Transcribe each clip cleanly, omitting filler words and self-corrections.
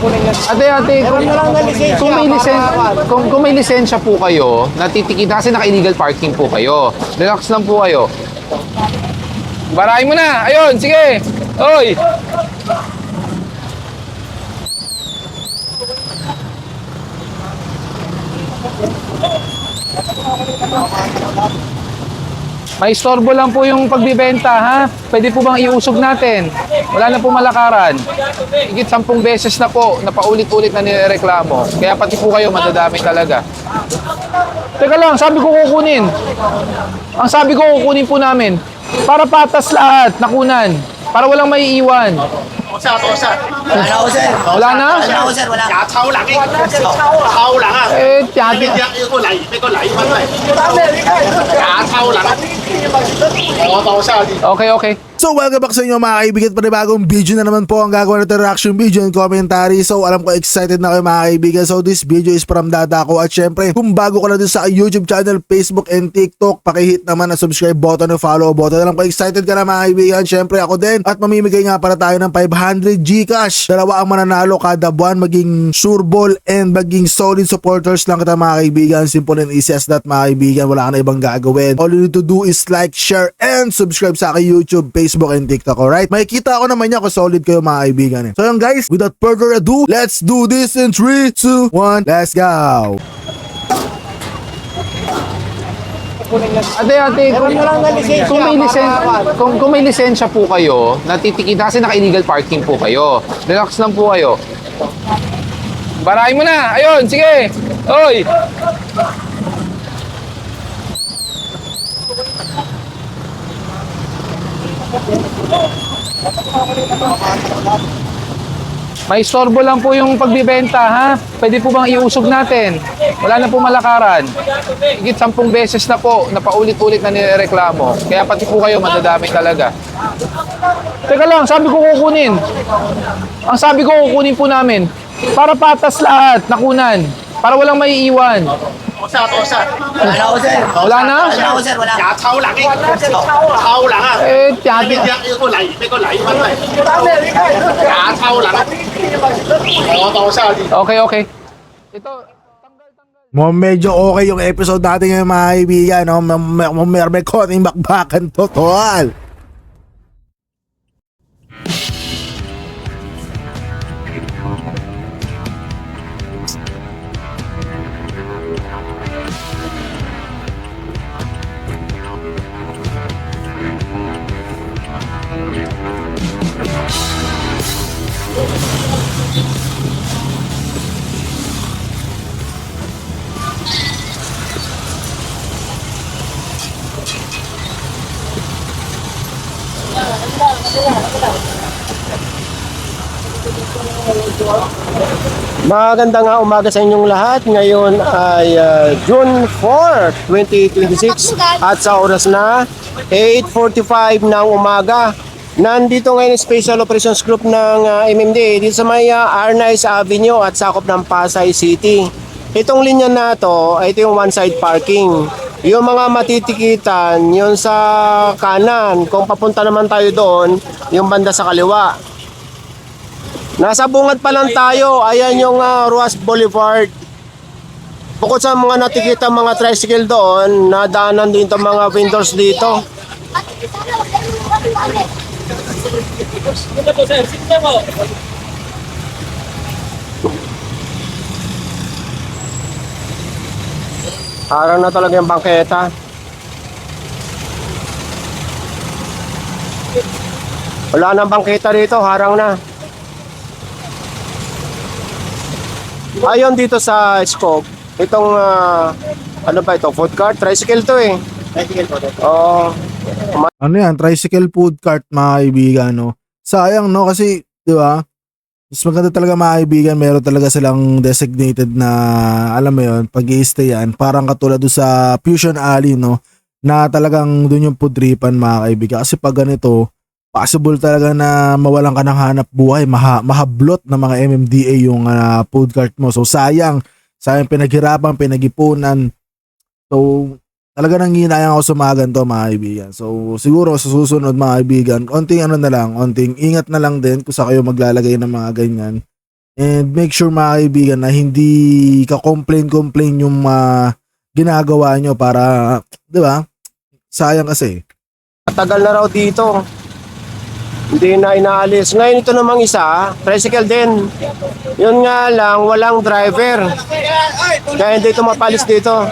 Ate, kung may lisensya po kayo, natitikita kasi naka-illegal parking po kayo. Relax lang po kayo. Barahin mo na! Ayun, sige! Oy! May istorbo lang po yung pagbibenta, ha? Pwede po bang iusog natin? Wala na po malakaran. Higit 10 beses na po, napaulit-ulit na nireklamo. Kaya pati po kayo, madadami talaga. Teka lang, sabi ko kukunin. Ang sabi ko kukunin po namin. Para patas lahat, nakunan. Para walang may iwan. Wala na ako, sir. Wala na? Wala na ako, sir. Wala. Tiyati. Okay. So welcome back sa inyo mga kaibigan, panibagong video na naman po ang gagawa natin, reaction video and commentary. So alam ko excited na kayo mga kaibigan. So this video is from Dadako. At syempre kung bago ka na dun sa YouTube channel, Facebook and TikTok, pakihit naman ang subscribe button o follow button. Alam ko excited ka na mga kaibigan. Syempre ako din. At mamimigay nga para tayo ng 500 Gcash. Dalawa ang mananalo kada buwan, maging sureball and maging solid supporters lang kita mga kaibigan. Simple and easy as that mga kaibigan. Wala ka na ibang gagawin. All you need to do is like, share and subscribe sa aking YouTube, Facebook and TikTok. Alright? Makikita ko naman niya kung solid kayo mga kaibigan. So yun guys, without further ado, let's do this in 3, 2, 1, let's go! Ate, kung may lisensya po kayo, natitikita kasi naka-illegal parking po kayo. Relax lang po kayo. Barahin mo na! Ayun, sige! Oy! May istorbo lang po yung pagbibenta, ha? Pwede po bang iusog natin? Wala na po malakaran. Higit 10 beses na po, napaulit-ulit na nireklamo. Kaya pati po kayo, madadami talaga. Teka lang, sabi ko kukunin. Ang sabi ko kukunin po namin. Para patas lahat, nakunan. Para walang may iwan. Wala na ako, sir. Wala na? Wala na ako, sir. Wala. Tiyati. Okay. Ito, Medyo okay yung episode natin ngayon mga kaibigan, no? May konting bakbakan total. Magandang umaga sa inyong lahat. Ngayon ay June 4, 2026 at sa oras na 8:45 ng umaga. Nandito ngayon Special Operations Group ng MMDA dito sa may Arnaiz Avenue at sakop ng Pasay City. Itong linya na to, ito yung one-side parking. Yung mga matitikitan, yun sa kanan. Kung papunta naman tayo doon, yung banda sa kaliwa. Nasa bungad pa lang tayo. Ayan yung Ruas Boulevard. Bukod sa mga natikita mga tricycle doon, nadaanan din itong mga vendors dito. Harang na talaga yung bangketa. Wala nang bangketa dito, harang na. Ayon dito sa scope, itong ano ba ito, food cart, tricycle to eh. Tricycle po. Oo. Ano yan, tricycle food cart mga kaibigan, no? Sayang, no? Kasi, di ba? Mas maganda talaga mga kaibigan, meron talaga silang designated na, alam mo yun, pag-i-stayan. Parang katulad doon sa Fusion Alley, no? Na talagang doon yung pudripan mga kaibigan. Kasi pag ganito, possible talaga na mawalan ka ng hanap buhay, mahablot ng mga MMDA yung food cart mo. So sayang pinaghirapan, pinag-ipunan. So talaga nang hinayang ako sa mga ganito mga kaibigan. So siguro sa susunod mga kaibigan, onting ingat na lang din kung sa kayo maglalagay ng mga ganyan. And make sure mga kaibigan na hindi ka complain yung ginagawa nyo para, di ba? Sayang kasi. Matagal na raw dito. Hindi na inaalis. Ngayon ito namang isa, tricycle din. Yun nga lang, walang driver. Kaya hindi ito mapalis dito.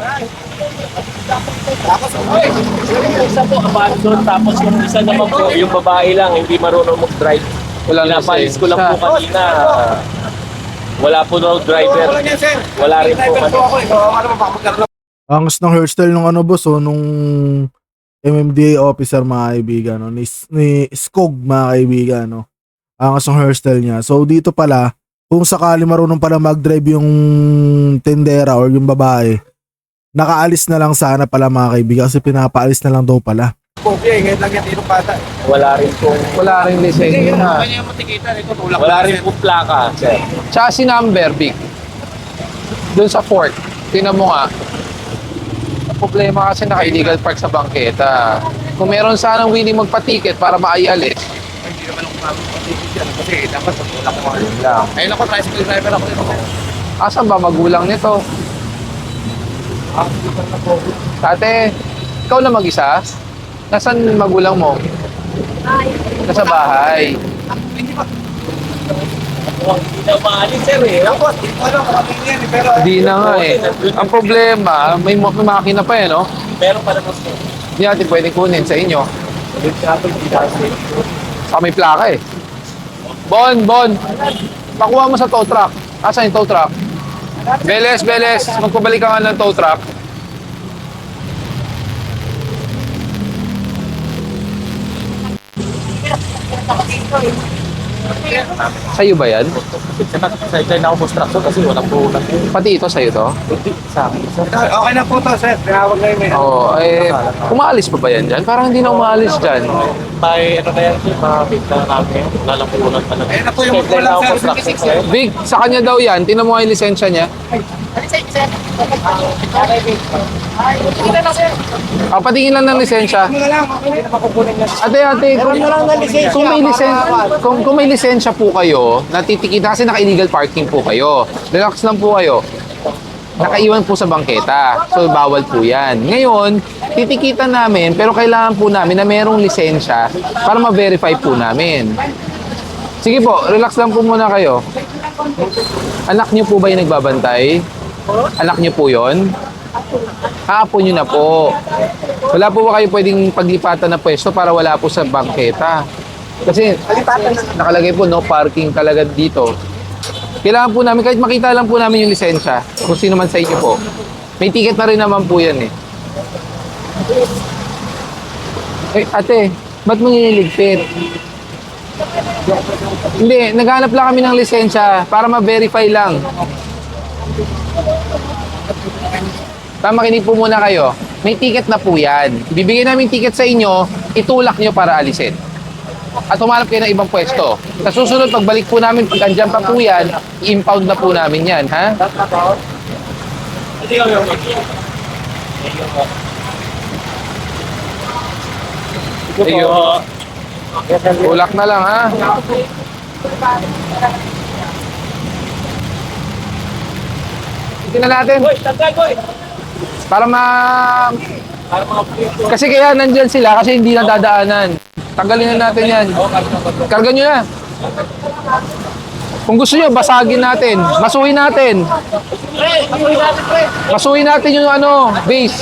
Isa po, abandon, tapos yung isa naman po, yung babae lang, hindi marunong mag-drive. Wala Pinapalis ko lang po kanina. Wala po no driver. Wala rin po kanina. Angas ng hairstyle ng ano boss, nung MMDA officer mga kaibigan, no? Ni Skog mga kaibigan, no? Angas ng hairstyle niya. So dito pala, kung sakali marunong pala mag-drive yung tendera or yung babae, nakaalis na lang sana pala mga kaibigan kasi pinapaalis na lang daw pala. Wala rin po. Wala rin lisensya. Wala rin po plaka, sir. Chassis number, Big. Doon sa fork. Tingnan mo nga. Ang problema kasi naka-illegal park sa bangketa. Kung meron sanang willing magpa-ticket para maialis. Hindi naman ako mapapatitig yan kasi dapat sa tulak mo. Lang. Ayun ako, tricycle driver ako dito. Asan ba magulang nito? Tate, ikaw na mag-isa? Nasaan magulang mo? Nasa bahay. Hindi na maalis, sir eh. Tapos, dito ano, kami yan eh, pero Hindi na nga eh. Ang problema, may makina pa eh, no? Meron pa naman, sir. Hindi natin pwedeng kunin sa inyo. Saka may plaka eh. Bon! Pakuha mo sa tow truck. Asan yung tow truck? Beles! Magpabalik ka nga ng tow truck. Sa'yo ba yan? Sa ito na ako construction kasi wala po. Pati ito sa'yo to? Sa akin, sir. okay na po to, sir. Tinawag na yun eh. Oo, umaalis pa ba yan dyan? Parang hindi na umaalis dyan. May ano na yan, sir, mga bigla namin. Wala lang po ulan talaga. Ayun na po yung Schedule na ako sir. construction, sir. Big, sa kanya daw yan. Tinan mo nga yung lisensya niya. Patingin lang ng lisensya. Ano na lang, okay na makukunin na. Ate, kung may lisensya po kayo, natitikita kasi naka-illegal parking po kayo. Relax lang po kayo. Nakaiwan po sa bangketa. So, bawal po yan. Ngayon, titikitan namin, pero kailangan po namin na merong lisensya para ma-verify po namin. Sige po, relax lang po muna kayo. Anak niyo po ba yung nagbabantay? Anak niyo po yon? Apo niyo na po. Wala po ba kayo pwedeng paglipatan na pwesto para wala po sa bangketa? Kasi nakalagay po no parking talaga dito. Kailangan po namin, kahit makita lang po namin yung lisensya, kung sino man sa inyo po. May ticket na rin naman po yan eh. Ate, ba't mo nililigpit? Hindi, naghanap lang kami ng lisensya para ma-verify lang. Makinig po muna kayo. May ticket na po yan. Bibigyan namin ticket sa inyo, itulak nyo para alisin. At humanap kayo ng ibang pwesto. Sa susunod, pagbalik po namin, pag andyan pa po yan, i-impound na po namin yan, ha? Ayun. Tulak na lang, ha? Tingnan natin. Para Kasi kaya nandyan sila kasi hindi na dadaanan. Tanggalin na natin yan. Karga nyo na. Kung gusto nyo, basagin natin. Masuhin natin. Masuhin natin yung base.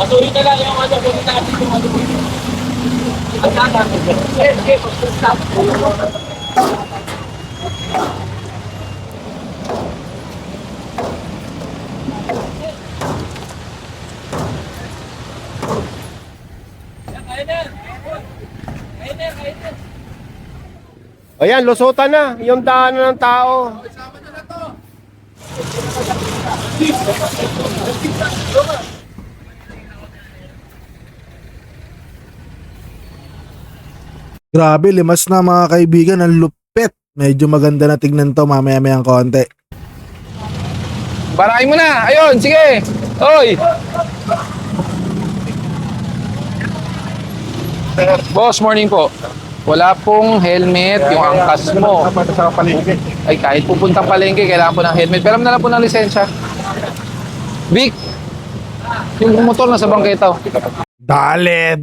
Masuhin na lang yung ano, gawin natin yung ano. Ang gana. Ayan, lusutan na. Yung daanan ng tao. Grabe, limas na mga kaibigan, ang lupit. Medyo maganda na tignan to mamaya-mayang konti. Barahin mo na. Ayun, sige. Hoy. Boss, morning po. Wala pong helmet, yung angkas mo. Sa palengke. Ay, kahit pupuntang palengke, kailangan po ng helmet. Pero na lang po ng lisensya. Vic, yung motor na sa bangketa. Dale.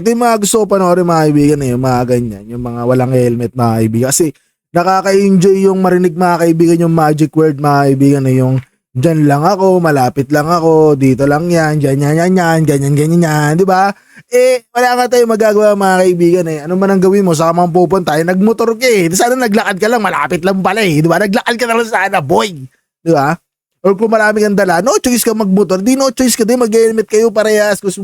Ito yung mga gusto ko panoorin mga kaibigan yung mga ganyan. Yung mga walang helmet mga kaibigan. Kasi nakaka-enjoy yung marinig mga kaibigan yung magic word mga kaibigan yung dyan lang ako, malapit lang ako, dito lang yan, ganyan, di ba? Wala nga tayo magagawa mga kaibigan Ano man ang gawin mo, saka mang pupunta, nagmotor ka Sana naglakad ka lang, malapit lang pala di ba? Naglakad ka lang sana, boy. Di ba? Or kung marami kang dala, no choice ka magmotor, no choice ka din, mag-helmet kayo parehas kung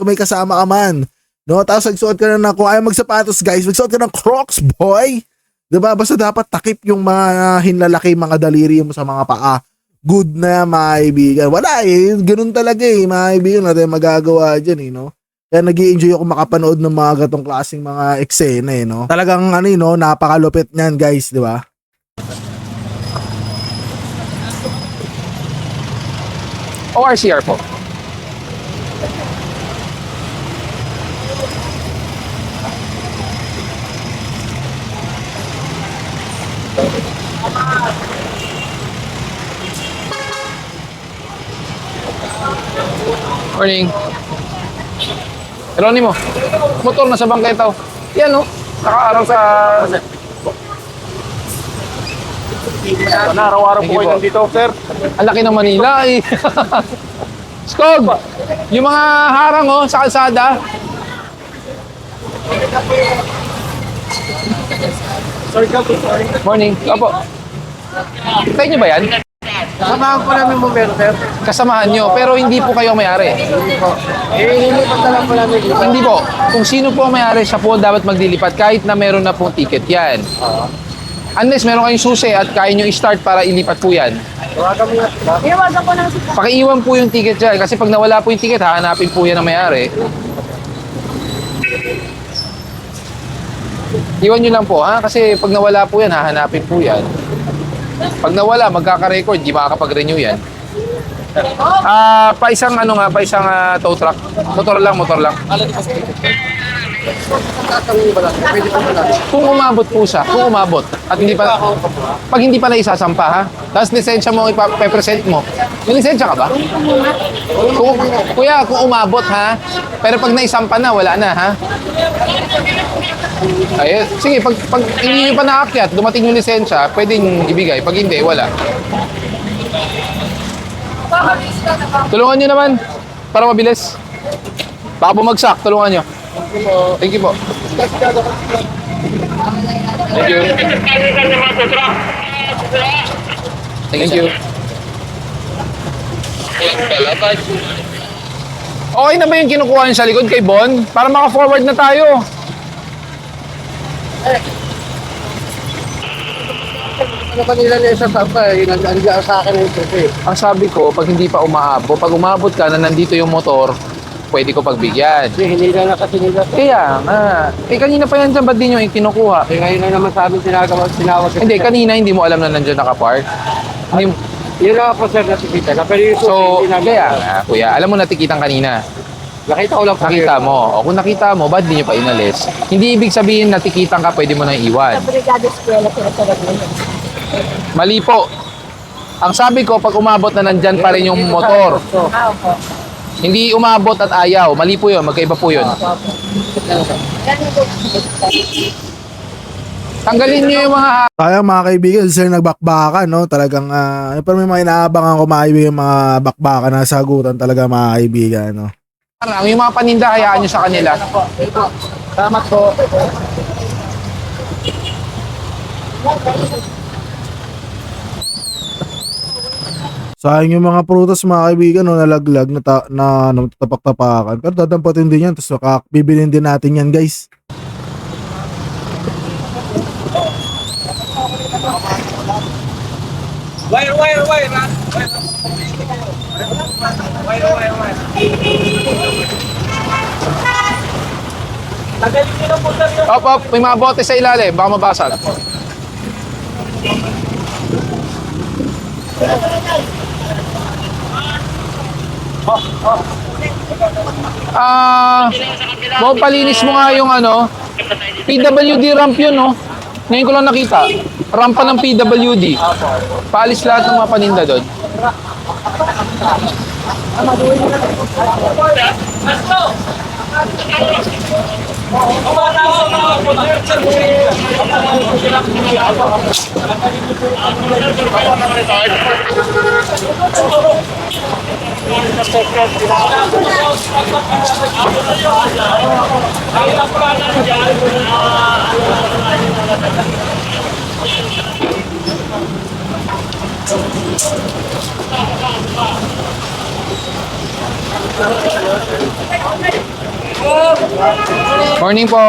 may kasama ka man. No, tapos nagsuot ka na kung ayaw magsapatos guys, magsuot ka ng Crocs, boy. Di ba? Basta dapat takip yung mga hinlalaki, mga daliri mo sa mga paa. Good na mga kaibigan. Wala ganun talaga mga kaibigan natin magagawa dyan no? Kaya nag-i-enjoy ako makapanood ng mga gatong klaseng mga eksena no? Talagang napakalupit niyan guys, di ba? ORCR po. Morning. Geronimo, motor na sa bangketa. Yan nakaaraw sa... Araw-araw po kayo nandito, sir. Ang laki ng Manila Skog, yung mga harang sa kalsada. Morning. Opo. Tayo nyo ba yan? Samahan po namin mo, sir. Kasamahan nyo, pero hindi po kayo may-ari. Nilipat na lang po namin dito. Hindi po. Kung sino po ang may-ari, siya po dapat maglilipat kahit na meron na pong ticket yan. Unless meron kayong susi at kaya nyo i-start para ilipat po yan. Iwasan ko ng Pakiiwan po yung ticket dyan. Kasi pag nawala po yung ticket, hahanapin po yan ang may-ari. Iwan nyo lang po, ha? Kasi pag nawala po yan, hahanapin po yan. Pag nawala, magkaka-record, di makakapag-renew yan. Pa isang tow truck. Motor lang. Kung umabot po siya, at hindi pa, pag hindi pa na isasampa ha, tapos lisensya mo ipapresent mo, may lisensya ka ba? Kuya, kung umabot ha, pero pag naisampa na, wala na ha. Ay, sige, pag hindi nyo pa naakyat, dumating yung lisensya, pwedeng ibigay, pag hindi, wala. Tulungan nyo naman, para mabilis. Baka bumagsak, tulungan nyo. Thank you po. Thank you. Thank you. Okay na ba yung kinukuha niyo sa likod kay Bon? Para maka-forward na tayo. Ano kanila niya sa sapa nandiyan sa akin yung susi. Ang sabi ko, pag hindi pa umaabot, pag umabot ka na nandito yung motor, pwede ko pagbigyan. Kasi hindi na kasi nila. Kaya nga. Kanina pa yan dyan, ba't di nyo yung kinukuha? Ngayon na naman sa amin tinawag. Hindi, kanina hindi mo alam na nandyan nakapark. Hindi, Yun na po sir natikita. Pero yung susi so, hindi namin. kaya nga, kuya, alam mo natikitan kanina. Nakita ko lang po. Nakita mo. O kung nakita mo, ba't di nyo pa inalis? Hindi ibig sabihin natikitan ka, pwede mo nang iwan. sa Brigada Eskwela, tinatawag mo. Mali po. Ang sabi ko, pag umabot na nandyan pa rin yung motor. Opo. Hindi umabot at ayaw. Mali po yun. Magkaiba po yun. Tanggalin nyo yung mga... Kaya mga kaibigan, sila nagbakbakan, no? Talagang, pero may mga inaabangan ko mga kaibigan, mga bakbakan na sagutan talaga mga kaibigan, no? Yung mga paninda, hayaan nyo sa kanila. Salamat po. Sayang yung mga prutas mga kaibigan, no? Nalaglag, na tapak-tapakan. Pero dadampatin din yan, tapos bibilin din natin yan, guys. Op, may mga bote sa ilalim. Baka mabasag. Palinis mo nga yung ano. PWD ramp yun, no? Ngayon ko lang nakita. Rampa ng PWD. Paalis lahat ng mga paninda doon. Morning po.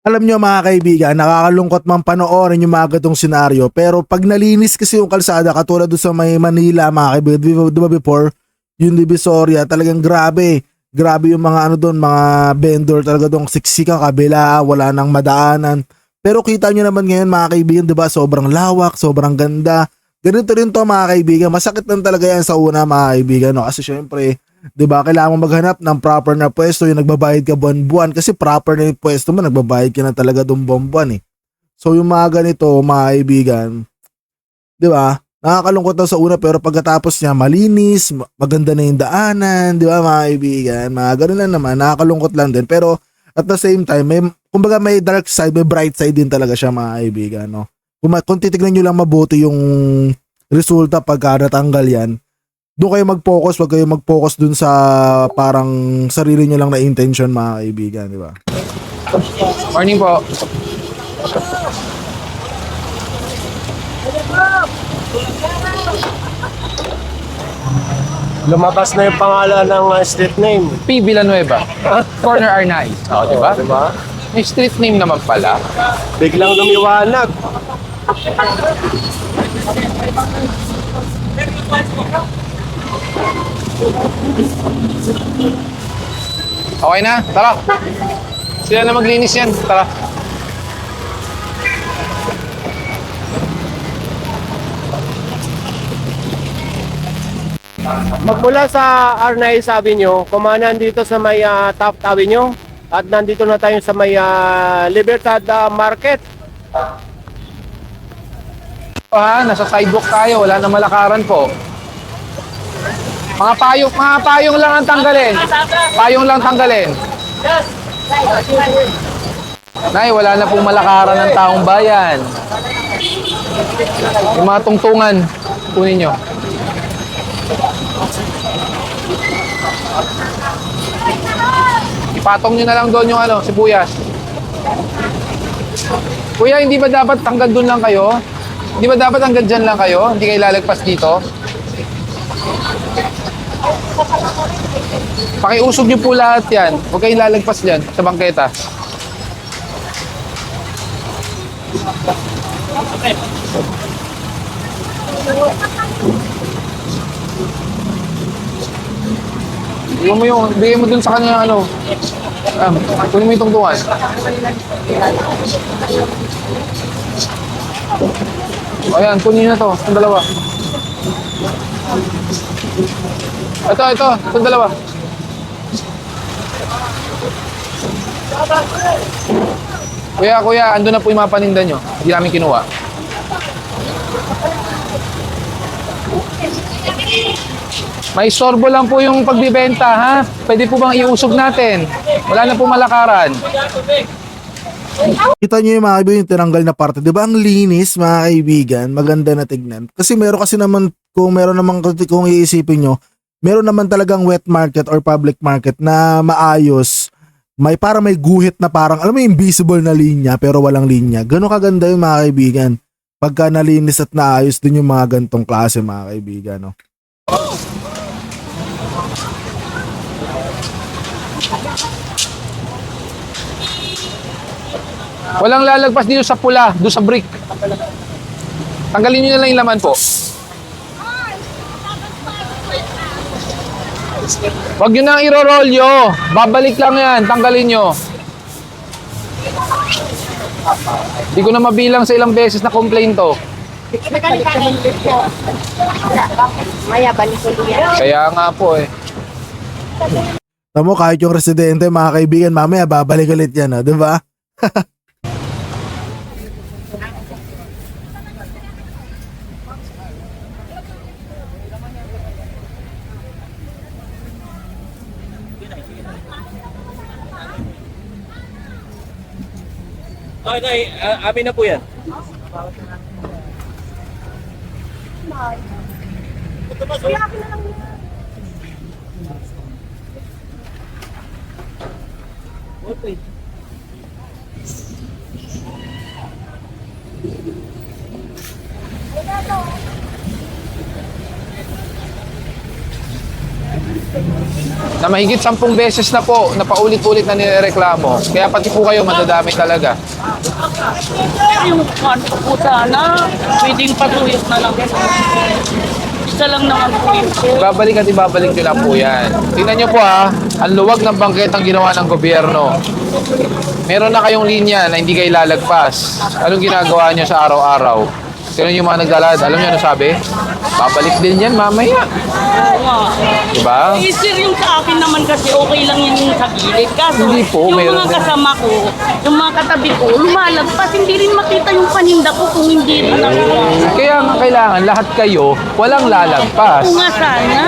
Alam nyo mga kaibigan, nakakalungkot man panoorin yung mga gatong senaryo, pero pag nalinis kasi yung kalsada katulad doon sa may Manila mga kaibigan, di ba before, yung Divisoria, talagang grabe. Grabe yung mga ano doon, mga vendor talaga doon, siksika kabila, wala nang madaanan. Pero kita nyo naman ngayon mga kaibigan, di ba, sobrang lawak, sobrang ganda. Ganito rin to mga kaibigan, masakit lang talaga yan sa una mga kaibigan, no? Kasi syempre, di ba, kailangan mo maghanap ng proper na pwesto, yung nagbabayad ka buwan-buwan, kasi proper na yung pwesto mo, nagbabayad ka na talaga doon buwan-buwan eh. So yung mga ganito mga kaibigan, di ba, nakakalungkot daw sa una pero pagkatapos niya malinis, maganda na yung daanan, di ba mga kaibigan, mga ganun lang naman, nakakalungkot lang din. Pero at the same time, may, kumbaga may dark side, may bright side din talaga siya mga kaibigan, no? Kung titignan nyo lang mabuti yung resulta pagka natanggal yan, doon kayo mag-focus, wag kayo mag-focus dun sa parang sarili nyo lang na intention mga kaibigan, di ba? Morning po. Lumabas na yung pangalan ng street name. P. Villanueva. Corner Arnaiz. O, di ba? Diba? May street name naman pala. Biglang lumiwanag. Okay na? Tara. Sila na maglinis yan. Tara. Magmula sa Arnaiz Avenue, kumanan dito sa may Taft Avenue at nandito na tayo sa may Libertad Market. Nasa sidewalk tayo. Wala na malakaran po. Mga payong lang ang tanggalin. Payong lang tanggalin. Nay, wala na pong malakaran ng taong bayan. Yung mga tungtungan, kunin nyo. Ipatong nyo na lang doon yung sibuyas. Kuya, hindi ba dapat hanggang doon lang kayo? Hindi ba dapat hanggang dyan lang kayo? Hindi kayo lalagpas dito? Pakiusog nyo po lahat yan. Huwag kayong lalagpas dyan sa bangketa. Bigyan mo dun sa kanya kunin mo yung tungtungan. O yan, kunin na to. Itong dalawa. Itong dalawa. Kuya, andun na po yung mga paninda nyo. Hindi namin kinuha. May sorbo lang po yung pagbibenta, ha? Pwede po bang iusog natin? Wala na po malakaran. Kita nyo yung mga kaibigan yung tinanggal na parte. Di ba ang linis mga kaibigan? Maganda na tignan. Kasi meron kasi naman, kung iisipin nyo, meron naman talagang wet market or public market na maayos. Para may guhit na parang, alam mo yung invisible na linya pero walang linya. Gano'n kaganda yung mga kaibigan. Pagka nalinis at naayos din yung mga gantong klase mga kaibigan, no? Walang lalagpas dito sa pula, doon sa brick. Tanggalin nyo na lang yung laman po. Huwag nyo nang iro-rolyo. Babalik lang yan. Tanggalin nyo. Hindi ko na mabilang sa ilang beses na complain to. Maya, balik ko yan. Kaya nga po eh. Tamo, kahit yung residente, mga kaibigan, mamaya babalik ulit yan, di ba? Okay, amin na po yan. Na mahigit 10 beses na po, na paulit-ulit na nireklamo. Kaya pati po kayo madadami talaga. Yung ano po sana, pwedeng patuyot na lang. Isa lang naman po yun. Ibabalik at ibabalik nyo lang po yan. Tingnan nyo po ha, ang luwag ng bangketang ginawa ng gobyerno. Meron na kayong linya na hindi kayo lalagpas. Anong ginagawa nyo sa araw-araw? Sino yung mga naglalakad? Alam nyo ano sabi? Babalik din yan mamaya. Oo nga. Diba? Eh, sir, yung sa akin naman kasi okay lang yan yung sa gilid. Kaso, Hindi po, yung mayroon mga din. kasama ko, yung mga katabi ko, lumalagpas, hindi rin makita yung paninda ko kung hindi rin ako. Kaya nga kailangan lahat kayo walang lalagpas. Oo nga sana.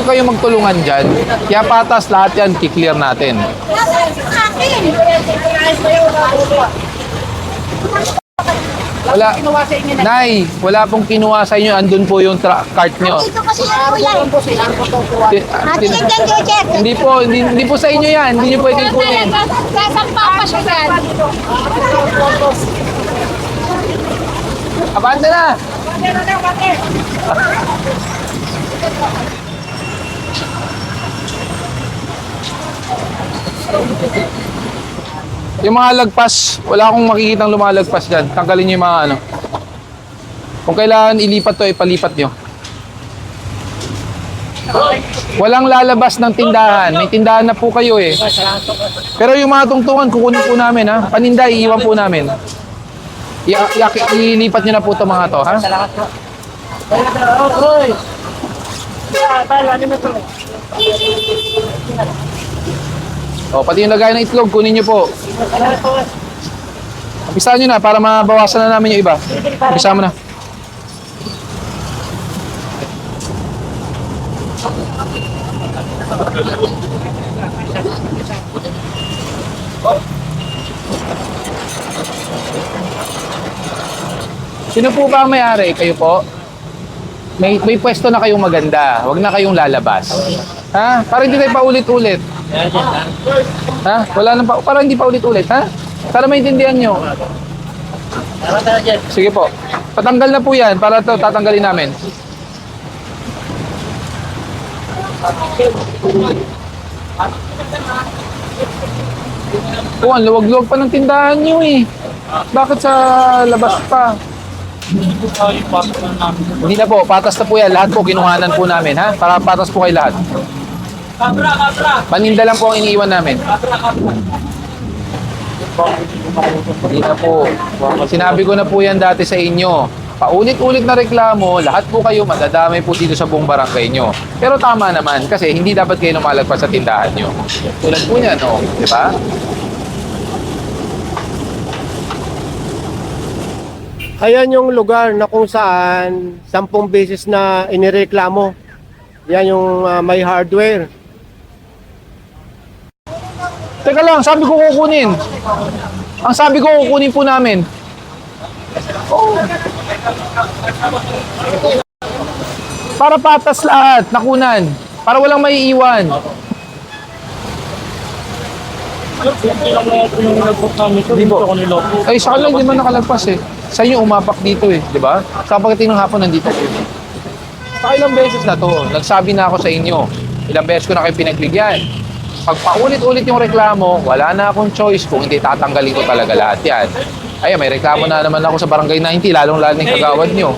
Kayo magtulungan dyan. Kaya patas lahat yan, kiklear natin. Wala. Nay, wala pong kinuha sa inyo. Andun po yung cart nyo. Dito kasi ako yan. Hindi po sa inyo yan. Hindi nyo pwedeng kunin. Sasampa pa siya yan. Abante na! Yung mga lagpas, wala akong makikitang lumalagpas dyan. Tanggalin nyo yung mga ano. Kung kailangan ilipat to, ipalipat nyo. Walang lalabas ng tindahan. May tindahan na po kayo eh. Pero yung mga tungtungan, kukunin po namin ha. Paninda, iiwan po namin. Ilipat nyo na po ito mga to ha. O, pati yung lagay ng itlog, kunin nyo po. Umpisahan nyo na para mabawasan na namin yung iba. Umpisahan mo na. Sino po ba ang may-ari? Kayo po? May pwesto na kayong maganda. Huwag na kayong lalabas. Ha? Para hindi tayo paulit-ulit. Ha? Wala nang para hindi paulit-ulit, ha? Para maintindihan nyo. Sige po. Patanggal na po yan para to tatanggalin namin. Oh, ang luwag-luwag pa ng tindahan nyo eh. Bakit sa labas pa? Hindi na po, patas na po yan. Lahat po kinuhanan po namin, ha? Para patas po kayo lahat. Paninda lang po ang iniiwan namin. Hindi na po. Sinabi ko na po yan dati sa inyo. Paulit-ulit na reklamo, lahat po kayo madadamay po dito sa buong barangay nyo. Pero tama naman, kasi hindi dapat kayo lumalagpas sa tindahan nyo. Tulad po niya, no? Di ba? Ayan yung lugar na kung saan 10 beses na inireklamo. Yan yung may hardware. Teka lang, sabi ko kukunin. Ang sabi ko kukunin po namin. Para patas lahat, nakunan. Para walang maiiwan. Hindi po. Ay, sa kanila hindi man nakalagpas eh. Sa inyo umapak dito eh, di ba? Sa pagdating ng hapon nandito kayo. Sa ilang beses na to, nagsabi na ako sa inyo. Ilang beses ko na kayo pinagbigyan. Pag paulit-ulit yung reklamo, wala na akong choice kung hindi tatanggalin ko talaga lahat yan. Ay, may reklamo na naman ako sa Barangay 90, lalong-lalo yung kagawad nyo.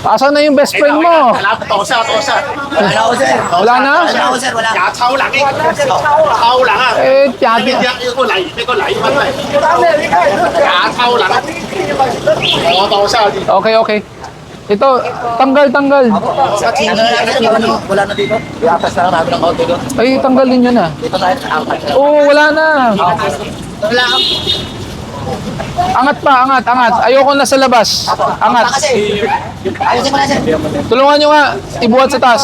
Asan na yung best friend mo? Tosa. Wala ko, sir. Wala na? Wala ko, sir. Wala. 假抽冷嘅，抽冷啊！ Eh, tiyati. 呢個禮物嚟，假抽冷。我多晒。 Okay. Ito, tanggal. Wala na dito. I-atas na lang namin ang konti doon. Ay, tanggalin nyo na. Dito tayo. Apat. Oo, wala na. Wala. Angat pa, angat. Ayoko na sa labas. Angat. Kasi. Ayusin mo na, sir. Tulungan nyo nga, ibuhat sa taas.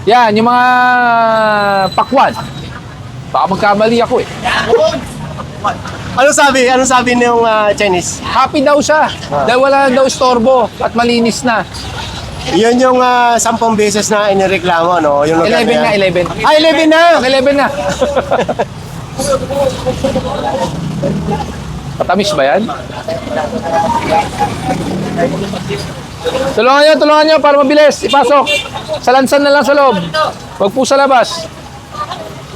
Yan, yung mga pakwan. Baka magkamali ako eh. Ano sabi niyong Chinese? Happy daw siya. Dahil wala na daw istorbo at malinis na. Yun yung 10 beses na inireklamo, no? Yung lugar 11 na, yan. 11. Ah, 11 na! 11 na. Patamis ba yan? Tulungan nyo para mabilis. Ipasok. Sa lansan na lang sa loob. Huwag po sa labas.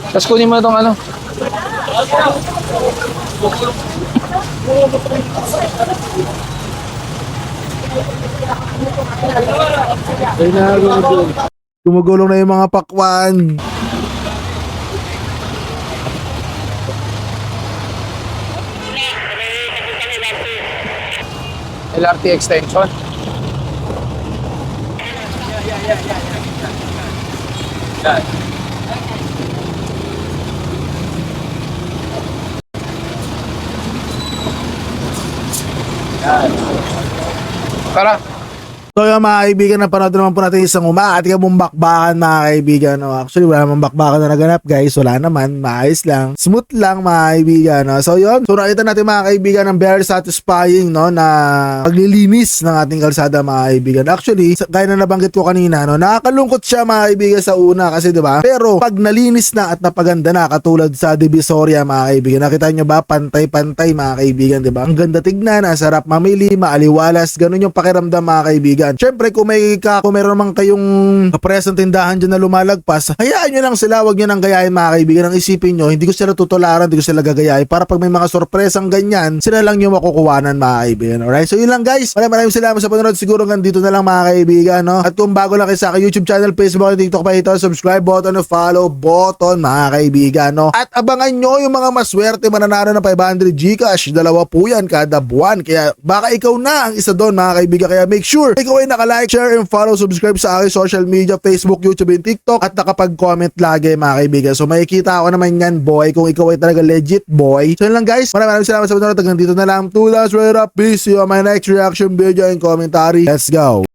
Tapos kunin mo itong ano. Gumugulong na yung mga pakwan. LRT extension. Tara. So yung mga kaibigan, napanood naman po natin isang umaati ka mong bakbakan mga kaibigan. No? Actually, wala namang bakbakan na naganap guys. Wala naman, maayos lang. Smooth lang mga kaibigan. No? So yun, so nakita natin mga kaibigan ng very satisfying no, na paglilinis ng ating kalsada mga kaibigan. Actually, gaya na nabanggit ko kanina, no, nakakalungkot siya mga kaibigan sa una kasi diba? Pero pag nalinis na at napaganda na, katulad sa Divisoria mga kaibigan, nakita nyo ba pantay-pantay mga kaibigan, diba? Ang ganda tignan, ang sarap mamili, maaliwalas, ganun yung pakiramdam mga kaibigan. Siyempre kung meron naman kayong presang tindahan dyan na lumalagpas, hayaan nyo lang sila, wag nyo nang gayahin mga kaibigan. Ang isipin nyo, hindi ko sila tutularan, hindi ko sila gagayahin para pag may mga sorpresang ganyan, sila lang yung makukuwanan mga kaibigan. Alright, so yun lang guys, maraming salamat sa panonood. Siguro ganito na lang mga kaibigan, no? At kung bago lang kayo sa aking YouTube channel, Facebook at TikTok pa ito, subscribe button o follow button mga kaibigan, no? At abangan nyo yung mga maswerte mananalo ng 500 Gcash, dalawa po yan kada buwan, kaya baka ikaw na ang isa doon mga kaibigan. Kaya make sure ikaw ay naka-like, share, and follow, subscribe sa aking social media, Facebook, YouTube, and TikTok, at nakapag-comment lagi mga kaibigan. So makikita ako naman yan boy, kung ikaw ay talaga legit boy. So yun lang guys, maraming salamat sa panonood. Hanggang dito na lang. 2 last right up. Peace. See you on my next reaction video and commentary. Let's go.